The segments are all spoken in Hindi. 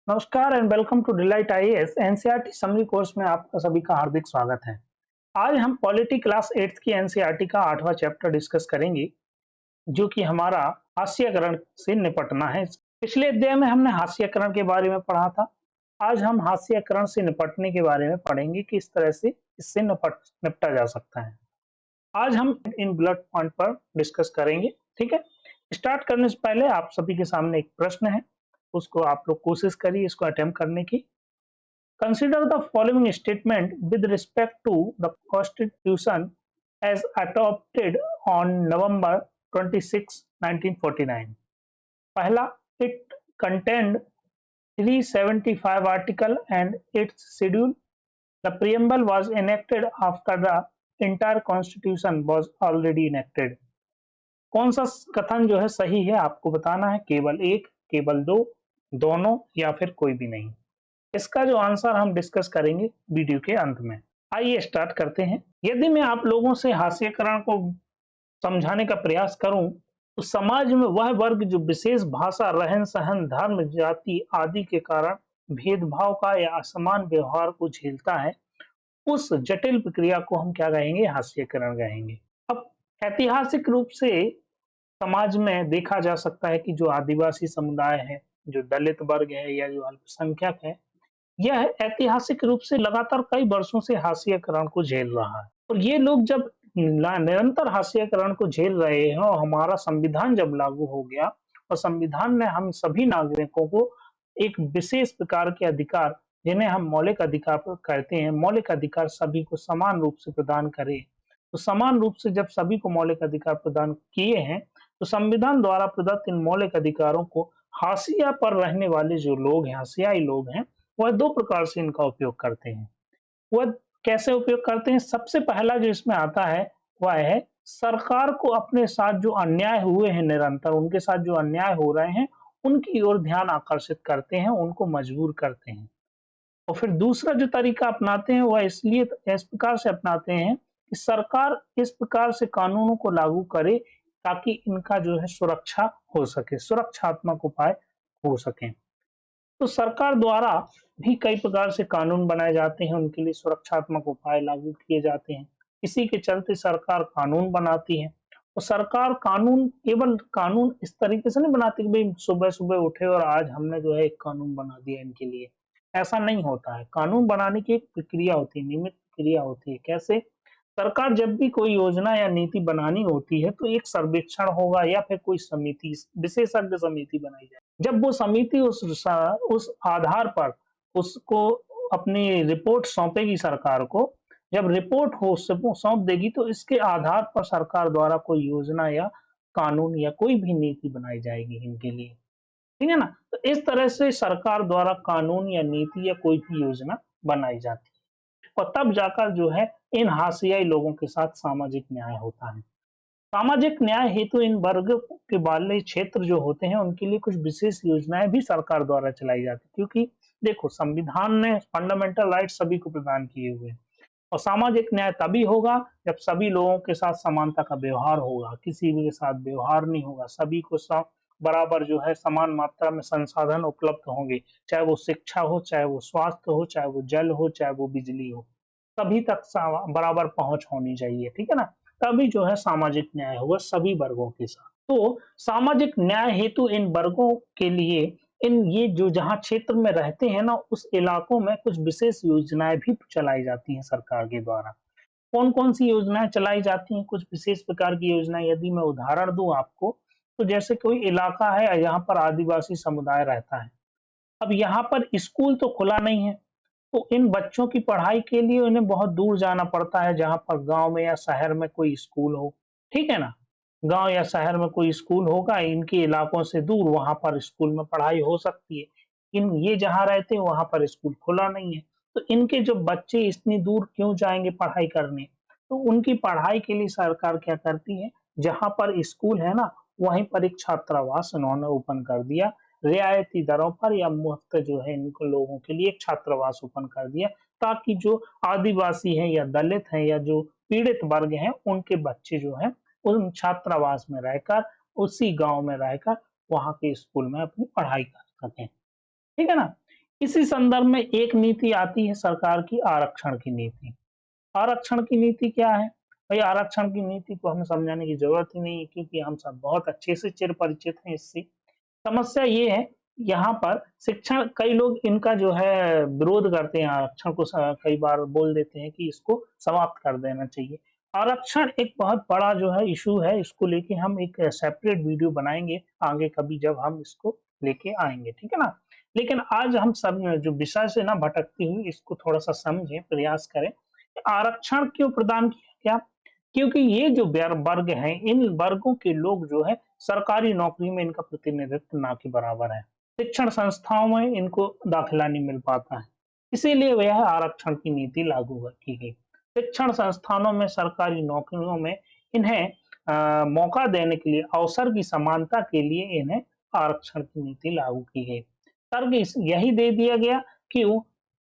नमस्कार and welcome to delight IAS NCERT summary course में आपका सभी का हार्दिक स्वागत है। आज हम पॉलिटी क्लास 8th की एनसीईआरटी का 8वां चैप्टर डिस्कस करेंगे, जो कि हमारा हास्यकरण से निपटना है। पिछले अध्याय में हमने हास्यकरण के बारे में पढ़ा था। आज हम हास्यकरण से निपटने के बारे में पढ़ेंगे कि इस तरह से इससे निपटा जा सकता है। आज हम इन बुलेट पॉइंट पर डिस्कस करेंगे। ठीक है, स्टार्ट करने से पहले आप सभी के सामने एक प्रश्न है, उसको आप लोग कोशिश करिए इसको अटेम्प्ट करने की। Consider the following statement with respect to the constitution as adopted on November 26 1949। पहला, it contained 375 article and its schedule. The preamble was enacted after the entire constitution was already enacted। कौन सा कथन जो है सही है आपको बताना है, केवल एक, केवल दो, दोनों या फिर कोई भी नहीं। इसका जो आंसर हम डिस्कस करेंगे वीडियो के अंत में। आइए स्टार्ट करते हैं। यदि मैं आप लोगों से हास्यकरण को समझाने का प्रयास करूं तो समाज में वह वर्ग जो विशेष भाषा, रहन सहन, धर्म, जाति आदि के कारण भेदभाव का या असमान व्यवहार को झेलता है, उस जटिल प्रक्रिया को हम क्या कहेंगे? हास्यकरण कहेंगे। अब ऐतिहासिक रूप से समाज में देखा जा सकता है कि जो आदिवासी समुदाय है, जो दलित वर्ग है या जो अल्पसंख्यक है, यह ऐतिहासिक रूप से लगातार कई वर्षों से हास्यकरण को झेल रहा है। और ये लोग जब निरंतर हास्यकरण को झेल रहे हैं और हमारा संविधान जब लागू हो गया और संविधान ने हम सभी नागरिकों को एक विशेष प्रकार के अधिकार, जिन्हें हम मौलिक अधिकार कहते हैं, मौलिक अधिकार सभी को समान रूप से प्रदान करे, तो समान रूप से जब सभी को मौलिक अधिकार प्रदान किए हैं, तो संविधान द्वारा प्रदत्त इन मौलिक अधिकारों को हाशिया पर रहने वाले जो लोग हैं, हाशियाई लोग हैं, वह दो प्रकार से इनका उपयोग करते हैं। वह कैसे उपयोग करते हैं? सबसे पहला जो इसमें आता है वह है सरकार को अपने साथ जो अन्याय हुए हैं, निरंतर उनके साथ जो अन्याय हो रहे हैं, उनकी ओर ध्यान आकर्षित करते हैं, उनको मजबूर करते हैं। और फिर दूसरा जो तरीका अपनाते हैं वह इसलिए इस प्रकार से अपनाते हैं कि सरकार इस प्रकार से कानूनों को लागू करे ताकि इनका जो है सुरक्षा हो सके, सुरक्षात्मक उपाय हो सके। तो सरकार द्वारा भी कई प्रकार से कानून बनाए जाते हैं, उनके लिए सुरक्षात्मक उपाय लागू किए जाते हैं। इसी के चलते सरकार कानून बनाती है। और सरकार कानून केवल कानून इस तरीके से नहीं बनाती कि भाई सुबह-सुबह उठे और आज हमने जो है एक कानून बना दिया इनके लिए। ऐसा नहीं होता है। कानून बनाने की एक प्रक्रिया होती है, नियमित प्रक्रिया होती है। कैसे? सरकार जब भी कोई योजना या नीति बनानी होती है तो एक सर्वेक्षण होगा या फिर कोई समिति, विशेषज्ञ समिति बनाई जाए। जब वो समिति उस आधार पर उसको अपनी रिपोर्ट सौंपेगी सरकार को, जब रिपोर्ट हो सौंप देगी तो इसके आधार पर सरकार द्वारा कोई योजना या कानून या कोई भी नीति बनाई जाएगी इनके लिए। ठीक है ना? तो इस तरह से सरकार द्वारा कानून या नीति या कोई भी योजना बनाई जाती है। और तब जाकर जो है इन हाशियाई लोगों के साथ सामाजिक न्याय होता है। सामाजिक न्याय हेतु इन वर्ग के वाले क्षेत्र जो होते हैं उनके लिए कुछ विशेष योजनाएं भी सरकार द्वारा चलाई जाती है, क्योंकि देखो संविधान ने फंडामेंटल राइट सभी को प्रदान किए हुए हैं। और सामाजिक न्याय तभी होगा जब सभी लोगों के साथ समानता का व्यवहार होगा, किसी भी के साथ व्यवहार नहीं होगा, सभी को बराबर जो है समान मात्रा में संसाधन उपलब्ध होंगे, चाहे वो शिक्षा हो, चाहे वो स्वास्थ्य हो, चाहे वो जल हो, चाहे वो बिजली हो, सभी तक बराबर पहुंच होनी चाहिए। ठीक है ना? तभी जो है सामाजिक न्याय होगा सभी वर्गों के साथ। तो सामाजिक न्याय हेतु इन वर्गों के लिए इन ये जो जहाँ क्षेत्र में रहते हैं ना, उस इलाकों में कुछ विशेष योजनाएं भी चलाई जाती हैं सरकार के द्वारा। कौन-कौन सी योजनाएं चलाई जाती हैं? कुछ विशेष प्रकार की योजनाएं यदि मैं उदाहरण दूं आपको, तो जैसे कोई इलाका है यहाँ पर आदिवासी समुदाय रहता है। अब यहाँ पर स्कूल तो खुला नहीं है, तो इन बच्चों की पढ़ाई के लिए उन्हें बहुत दूर जाना पड़ता है, जहाँ पर गाँव में या शहर में कोई स्कूल हो। ठीक है ना? गाँव या शहर में कोई स्कूल होगा, इनके इलाकों से दूर, वहाँ पर स्कूल में पढ़ाई हो सकती है। ये जहाँ रहते हैं वहाँ पर स्कूल खुला नहीं है। तो इनके जो बच्चे इतनी दूर क्यों जाएँगे पढ़ाई करने? तो उनकी पढ़ाई के लिए सरकार क्या करती है, जहाँ पर स्कूल है ना, वहीं पर एक छात्रावास उन्होंने ओपन कर दिया। रियायती दरों पर या मुफ्त जो है इनको लोगों के लिए एक छात्रावास ओपन कर दिया, ताकि जो आदिवासी हैं या दलित हैं या जो पीड़ित वर्ग हैं, उनके बच्चे जो हैं उन छात्रावास में रहकर, उसी गाँव में रहकर वहाँ के स्कूल में अपनी पढ़ाई कर सकें। ठीक है ना? इसी संदर्भ में एक नीति आती है सरकार की, आरक्षण की नीति। आरक्षण की नीति क्या है? भाई आरक्षण की नीति को हमें समझाने की जरूरत ही नहीं है, क्योंकि हम सब बहुत अच्छे से चिर परिचित हैं इससे। समस्या ये है, यहाँ पर शिक्षण, कई लोग इनका जो है विरोध करते हैं, आरक्षण को कई बार बोल देते हैं कि इसको समाप्त कर देना चाहिए। आरक्षण एक बहुत बड़ा जो है इशू है, इसको लेके हम एक सेपरेट वीडियो बनाएंगे आगे कभी, जब हम इसको लेके आएंगे, ठीक है ना। लेकिन आज हम सब जो विषय से ना भटकती हुई इसको थोड़ा सा समझें, प्रयास करें। आरक्षण क्यों प्रदान किया गया? क्योंकि ये जो वर्ग हैं, इन वर्गों के लोग जो है सरकारी नौकरी में इनका प्रतिनिधित्व ना के बराबर है। शिक्षण संस्थाओं में इनको दाखिला नहीं मिल पाता है, इसीलिए वह आरक्षण की नीति लागू की गई। शिक्षण संस्थानों में, सरकारी नौकरियों में इन्हें मौका देने के लिए, अवसर की समानता के लिए इन्हें आरक्षण की नीति लागू की गई। तर्क यही दे दिया गया। क्यों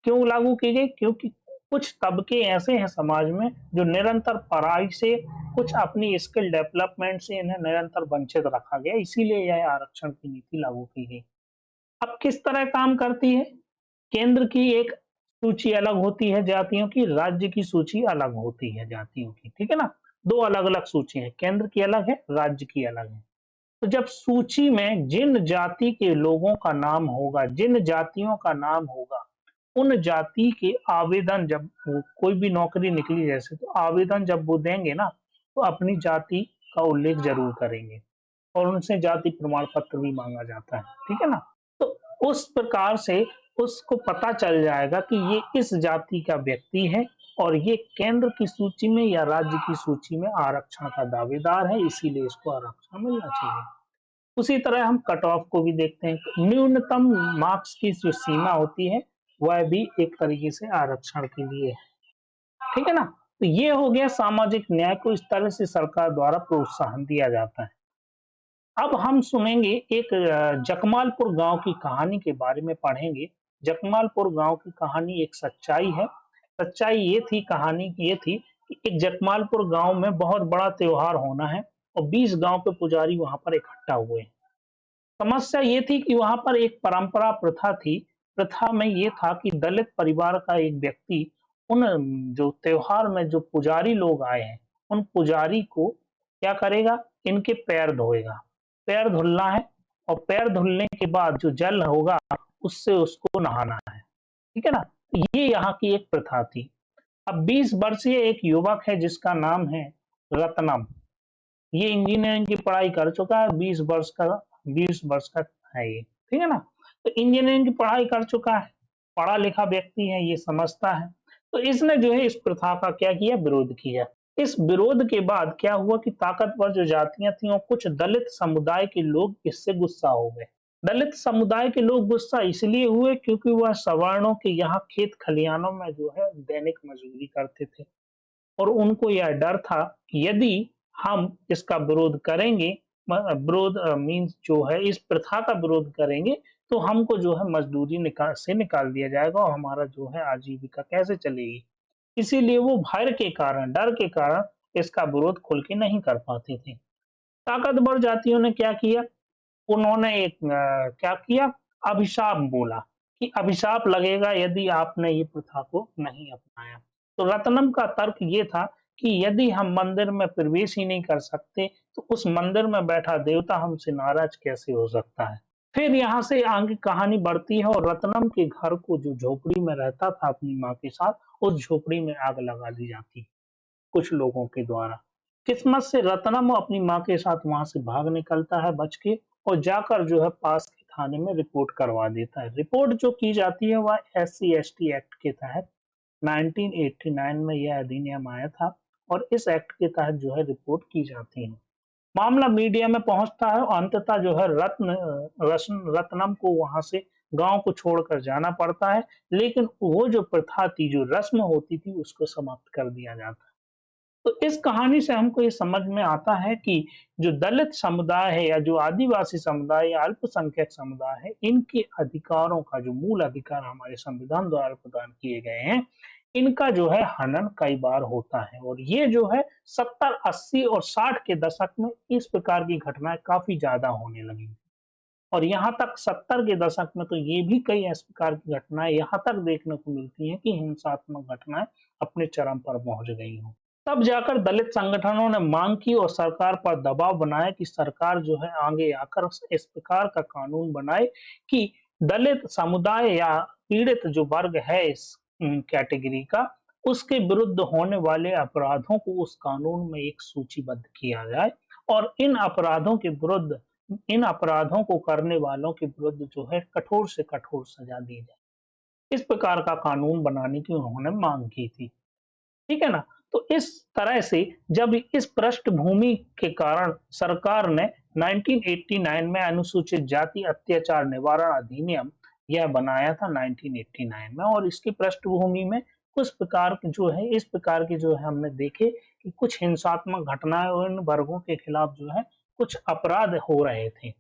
क्यों लागू की गई? क्योंकि कुछ तबके ऐसे हैं समाज में जो निरंतर पढ़ाई से, कुछ अपनी स्किल डेवलपमेंट से इन्हें निरंतर वंचित रखा गया, इसीलिए यह आरक्षण की नीति लागू की गई। अब किस तरह काम करती है? केंद्र की एक सूची अलग होती है जातियों की, राज्य की सूची अलग होती है जातियों की, ठीक है ना। दो अलग अलग सूची है, केंद्र की अलग है, राज्य की अलग है। तो जब सूची में जिन जाति के लोगों का नाम होगा, जिन जातियों का नाम होगा, उन जाति के आवेदन, जब कोई भी नौकरी निकली जैसे, तो आवेदन जब वो देंगे ना, तो अपनी जाति का उल्लेख जरूर करेंगे और उनसे जाति प्रमाण पत्र भी मांगा जाता है, ठीक है ना। तो उस प्रकार से उसको पता चल जाएगा कि ये इस जाति का व्यक्ति है और ये केंद्र की सूची में या राज्य की सूची में आरक्षण का दावेदार है, इसीलिए इसको आरक्षण मिलना चाहिए। उसी तरह हम कट ऑफ को भी देखते हैं। न्यूनतम मार्क्स की जो सीमा होती है, वह भी एक तरीके से आरक्षण के लिए है, ठीक है ना। तो ये हो गया, सामाजिक न्याय को इस तरह से सरकार द्वारा प्रोत्साहन दिया जाता है। अब हम सुनेंगे एक जकमालपुर गांव की कहानी के बारे में पढ़ेंगे। जकमालपुर गांव की कहानी एक सच्चाई है। सच्चाई ये थी, कहानी ये थी कि एक जकमालपुर गांव में बहुत बड़ा त्योहार होना है और 20 गांव के पुजारी वहां पर इकट्ठा हुए हैं। समस्या ये थी कि वहां पर एक परंपरा, प्रथा थी। प्रथा में ये था कि दलित परिवार का एक व्यक्ति उन जो त्योहार में जो पुजारी लोग आए हैं, उन पुजारी को क्या करेगा, इनके पैर धोएगा। पैर धुलना है और पैर धुलने के बाद जो जल होगा उससे उसको नहाना है, ठीक है ना। ये यहाँ की एक प्रथा थी। अब 20 वर्षीय एक युवक है जिसका नाम है रत्नम। ये इंजीनियरिंग की पढ़ाई कर चुका है, 20 वर्ष का है ये, ठीक है ना। तो इंजीनियरिंग की पढ़ाई कर चुका है, पढ़ा लिखा व्यक्ति है, ये समझता है। तो इसने जो है इस प्रथा का क्या किया, विरोध किया। इस विरोध के बाद क्या हुआ कि ताकतवर जो जातियां थी और कुछ दलित समुदाय के लोग इससे गुस्सा हो गए। दलित समुदाय के लोग गुस्सा इसलिए हुए क्योंकि वह सवर्णों के यहाँ खेत खलिहानों में जो है दैनिक मजदूरी करते थे और उनको यह डर था कि यदि हम इसका विरोध करेंगे, विरोध मीन्स जो है इस प्रथा का विरोध करेंगे, तो हमको जो है मजदूरी निकाल दिया जाएगा और हमारा जो है आजीविका कैसे चलेगी। इसीलिए वो भय के कारण, डर के कारण इसका विरोध खुल के नहीं कर पाते थे। ताकतवर जातियों ने क्या किया, उन्होंने एक क्या किया, अभिशाप बोला कि अभिशाप लगेगा यदि आपने ये प्रथा को नहीं अपनाया। तो रत्नम का तर्क ये था कि यदि हम मंदिर में प्रवेश ही नहीं कर सकते, तो उस मंदिर में बैठा देवता हमसे नाराज कैसे हो सकता है। फिर यहाँ से आगे कहानी बढ़ती है और रत्नम के घर को, जो झोपड़ी में रहता था अपनी माँ के साथ, उस झोपड़ी में आग लगा दी जाती है कुछ लोगों के द्वारा। किस्मत से रत्नम अपनी माँ के साथ वहां से भाग निकलता है बच के और जाकर जो है पास के थाने में रिपोर्ट करवा देता है। रिपोर्ट जो की जाती है वह SC/ST एक्ट के तहत 1989 में यह अधिनियम आया था और इस एक्ट के तहत जो है रिपोर्ट की जाती है। मामला मीडिया में पहुंचता है और अंततः जो है रत्नम को वहां से गांव को छोड़कर जाना पड़ता है, लेकिन वो जो प्रथा थी, जो रस्म होती थी, उसको समाप्त कर दिया जाता है। तो इस कहानी से हमको ये समझ में आता है कि जो दलित समुदाय है या जो आदिवासी समुदाय या अल्पसंख्यक समुदाय है, इनके अधिकारों का जो मूल अधिकार हमारे संविधान द्वारा प्रदान किए गए हैं, इनका जो है हनन कई बार होता है और ये जो है 70, 80 और 60 के दशक में इस प्रकार की घटनाएं काफी ज्यादा होने लगी और यहाँ तक 70 के दशक में तो ये भी कई इस प्रकार की घटनाएं यहाँ तक देखने को मिलती हैं कि हिंसात्मक घटनाएं अपने चरम पर पहुंच गई हों। तब जाकर दलित संगठनों ने मांग की और सरकार पर दबाव बनाया कि सरकार जो है आगे आकर इस प्रकार का कानून बनाए कि दलित समुदाय या पीड़ित जो वर्ग है इस कैटेगरी का, उसके विरुद्ध होने वाले अपराधों को उस कानून में एक सूचीबद्ध किया जाए और इन अपराधों को करने वालों के विरुद्ध जो है कठोर से कठोर सजा दी जाए। इस प्रकार का कानून बनाने की उन्होंने मांग की थी। ठीक है ना? तो इस तरह से जब इस पृष्ठभूमि के कारण सरकार ने 1989 में अनुसूचित जाति अत्याचार निवारण अधिनियम यह बनाया था 1989 में, और इसकी पृष्ठभूमि में कुछ प्रकार के जो है इस प्रकार के जो है हमने देखे कि कुछ हिंसात्मक घटनाएं और इन वर्गों के खिलाफ जो है कुछ अपराध हो रहे थे।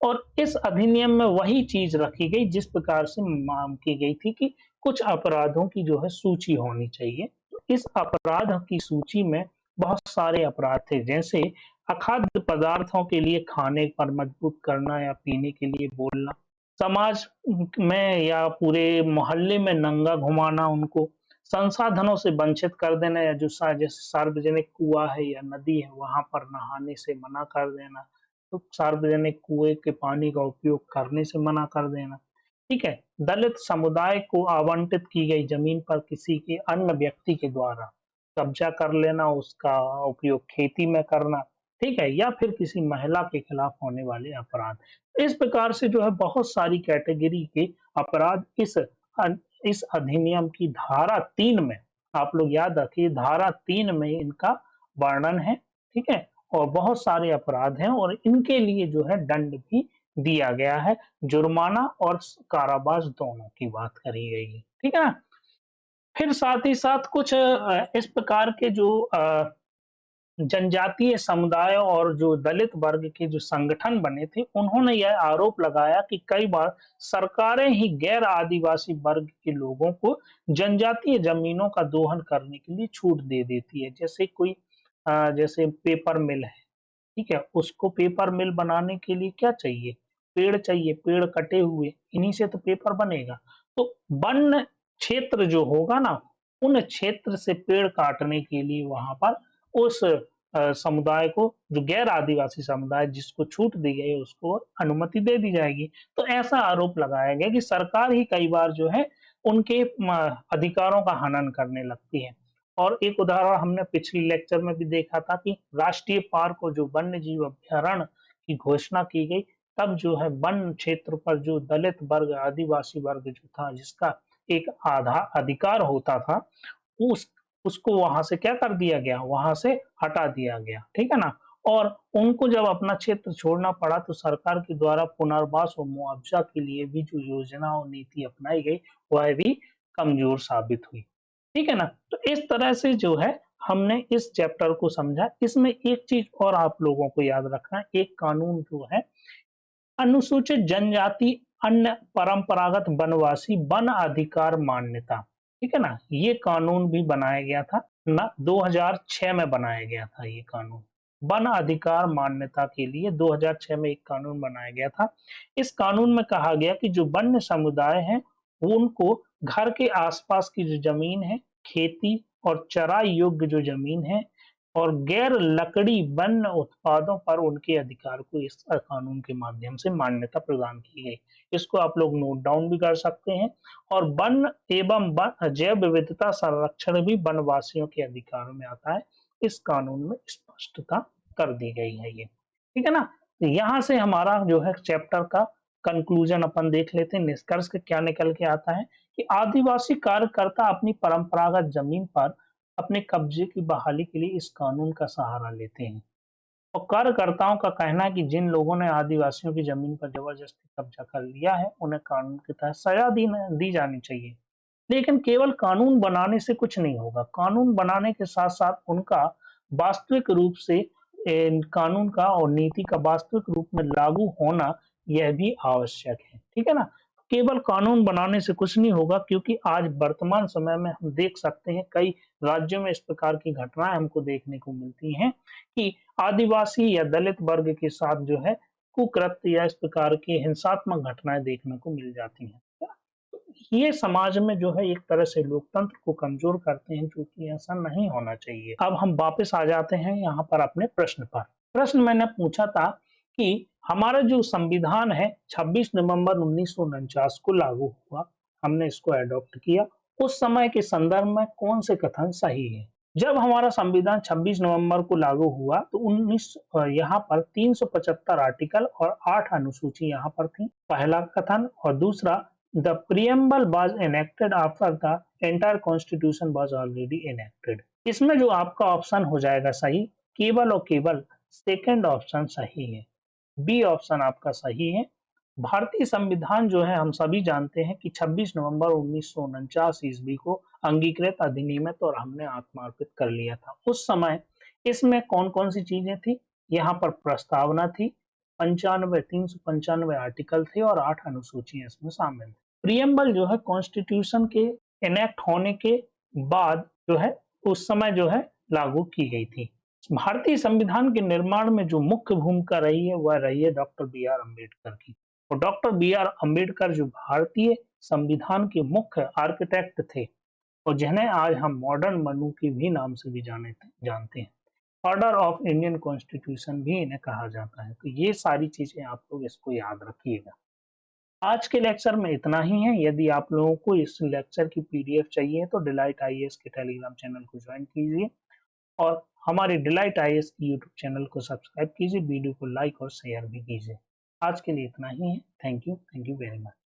और इस अधिनियम में वही चीज रखी गई जिस प्रकार से मांग की गई थी कि कुछ अपराधों की जो है सूची होनी चाहिए। तो इस अपराध की सूची में बहुत सारे अपराध थे, जैसे अखाद्य पदार्थों के लिए खाने पर मजबूर करना या पीने के लिए बोलना, समाज में या पूरे मोहल्ले में नंगा घुमाना उनको, संसाधनों से वंचित कर देना, या जो जैसे सार्वजनिक कुआं है या नदी है वहां पर नहाने से मना कर देना, तो सार्वजनिक कुएं के पानी का उपयोग करने से मना कर देना। ठीक है, दलित समुदाय को आवंटित की गई जमीन पर किसी के अन्य व्यक्ति के द्वारा कब्जा कर लेना, उसका उपयोग खेती में करना, ठीक है, या फिर किसी महिला के खिलाफ होने वाले अपराध। इस प्रकार से जो है बहुत सारी कैटेगरी के अपराध इस अधिनियम की धारा 3 में, आप लोग याद रखिए धारा 3 में इनका वर्णन है। ठीक है, और बहुत सारे अपराध हैं और इनके लिए जो है दंड भी दिया गया है, जुर्माना और कारावास दोनों की बात करी गई है। ठीक है ना? फिर साथ ही साथ कुछ इस प्रकार के जो जनजातीय समुदाय और जो दलित वर्ग के जो संगठन बने थे, उन्होंने यह आरोप लगाया कि कई बार सरकारें ही गैर आदिवासी वर्ग के लोगों को जनजातीय जमीनों का दोहन करने के लिए छूट दे देती है। जैसे जैसे पेपर मिल है, ठीक है, उसको पेपर मिल बनाने के लिए क्या चाहिए? पेड़ चाहिए, पेड़ कटे हुए, इन्हीं से तो पेपर बनेगा। तो वन क्षेत्र जो होगा ना, उन क्षेत्र से पेड़ काटने के लिए वहां पर उस समुदाय को, जो गैर आदिवासी समुदाय जिसको छूट दी गई उसको अनुमति दे दी जाएगी। तो ऐसा आरोप लगाया गया कि सरकार ही कई बार जो है उनके अधिकारों का हनन करने लगती है। और एक उदाहरण हमने पिछले लेक्चर में भी देखा था कि राष्ट्रीय पार्क और जो वन्य जीव अभ्यारण्य की घोषणा की गई, तब जो है वन क्षेत्र पर जो दलित वर्ग, आदिवासी वर्ग जो था, जिसका एक आधा अधिकार होता था, उस उसको वहां से क्या कर दिया गया, वहां से हटा दिया गया। ठीक है ना? और उनको जब अपना क्षेत्र छोड़ना पड़ा तो सरकार के द्वारा पुनर्वास और मुआवजा के लिए भी जो योजना और नीति अपनाई गई वह भी कमजोर साबित हुई। ठीक है ना? तो इस तरह से जो है हमने इस चैप्टर को समझा। इसमें एक चीज और आप लोगों को याद रखना है, एक कानून जो है अनुसूचित जनजाति अन्य परंपरागत वनवासी वन अधिकार मान्यता, ठीक है ना, ये कानून भी बनाया गया था ना, 2006 में बनाया गया था ये कानून। वन अधिकार मान्यता के लिए 2006 में एक कानून बनाया गया था। इस कानून में कहा गया कि जो वन्य समुदाय हैं वो उनको घर के आसपास की जो जमीन है, खेती और चराई योग्य जो जमीन है और गैर लकड़ी वन्य उत्पादों पर उनके अधिकार को इस कानून के माध्यम से मान्यता प्रदान की गई। इसको आप लोग नोट डाउन भी कर सकते हैं। और वन एवं जैव विविधता संरक्षण भी वनवासियों के अधिकारों में आता है, इस कानून में स्पष्टता कर दी गई है ये। ठीक है ना? तो यहाँ से हमारा जो है चैप्टर का कंक्लूजन अपन देख लेते हैं, निष्कर्ष क्या निकल के आता है कि आदिवासी कार्यकर्ता अपनी परंपरागत जमीन पर अपने कब्जे की बहाली के लिए इस कानून का सहारा लेते हैं। और कार्यकर्ताओं का कहना है कि जिन लोगों ने आदिवासियों की जमीन पर जबरदस्ती कब्जा कर लिया है, उन्हें कानून के तहत सजा दी जानी चाहिए। लेकिन केवल कानून बनाने से कुछ नहीं होगा, कानून बनाने के साथ साथ उनका वास्तविक रूप से कानून का और नीति का वास्तविक रूप में लागू होना यह भी आवश्यक है। ठीक है ना? केवल कानून बनाने से कुछ नहीं होगा, क्योंकि आज वर्तमान समय में हम देख सकते हैं कई राज्यों में इस प्रकार की घटनाएं हमको देखने को मिलती हैं कि आदिवासी या दलित वर्ग के साथ जो है कुकृत्य या इस प्रकार की हिंसात्मक घटनाएं देखने को मिल जाती हैं। ये समाज में जो है एक तरह से लोकतंत्र को कमजोर करते हैं, जो कि ऐसा नहीं होना चाहिए। अब हम वापस आ जाते हैं यहाँ पर अपने प्रश्न पर। प्रश्न मैंने पूछा था कि हमारा जो संविधान है 26 नवंबर 1949 को लागू हुआ, हमने इसको एडॉप्ट किया। उस समय के संदर्भ में कौन से कथन सही है? जब हमारा संविधान 26 नवंबर को लागू हुआ तो 19 यहाँ पर 375 आर्टिकल और 8 अनुसूची यहाँ पर थी, पहला कथन। और दूसरा, the preamble was enacted after the entire constitution was already enacted. इसमें जो आपका ऑप्शन हो जाएगा सही, केवल और केवल सेकंड ऑप्शन सही है, बी ऑप्शन आपका सही है। भारतीय संविधान जो है हम सभी जानते हैं कि 26 नवंबर 1949 ईस्वी को अंगीकृत, अधिनियमित और हमने आत्मार्पित कर लिया था। उस समय इसमें कौन कौन सी चीजें थी? यहाँ पर प्रस्तावना थी, 395 आर्टिकल थे और 8 अनुसूचियां इसमें शामिल थी। प्रियम्बल जो है कॉन्स्टिट्यूशन के इनेक्ट होने के बाद जो है उस समय जो है लागू की गई थी। भारतीय संविधान के निर्माण में जो मुख्य भूमिका रही है वह रही है डॉक्टर बी आर अम्बेडकर की। और डॉक्टर बी आर अम्बेडकर जो भारतीय संविधान के मुख्य आर्किटेक्ट थे और जिन्हें आज हम मॉडर्न मनु के भी नाम से भी जानते हैं। ऑर्डर ऑफ इंडियन कॉन्स्टिट्यूशन भी इन्हें कहा जाता है। तो ये सारी चीजें आप लोग इसको याद रखिएगा। आज के लेक्चर में इतना ही है। यदि आप लोगों को इस लेक्चर की पीडीएफ चाहिए तो डिलाइट आईएएस के टेलीग्राम चैनल को ज्वाइन कीजिए और हमारे डिलाइट आईएएस की यूट्यूब चैनल को सब्सक्राइब कीजिए, वीडियो को लाइक और शेयर भी कीजिए। आज के लिए इतना ही है। Thank you very much.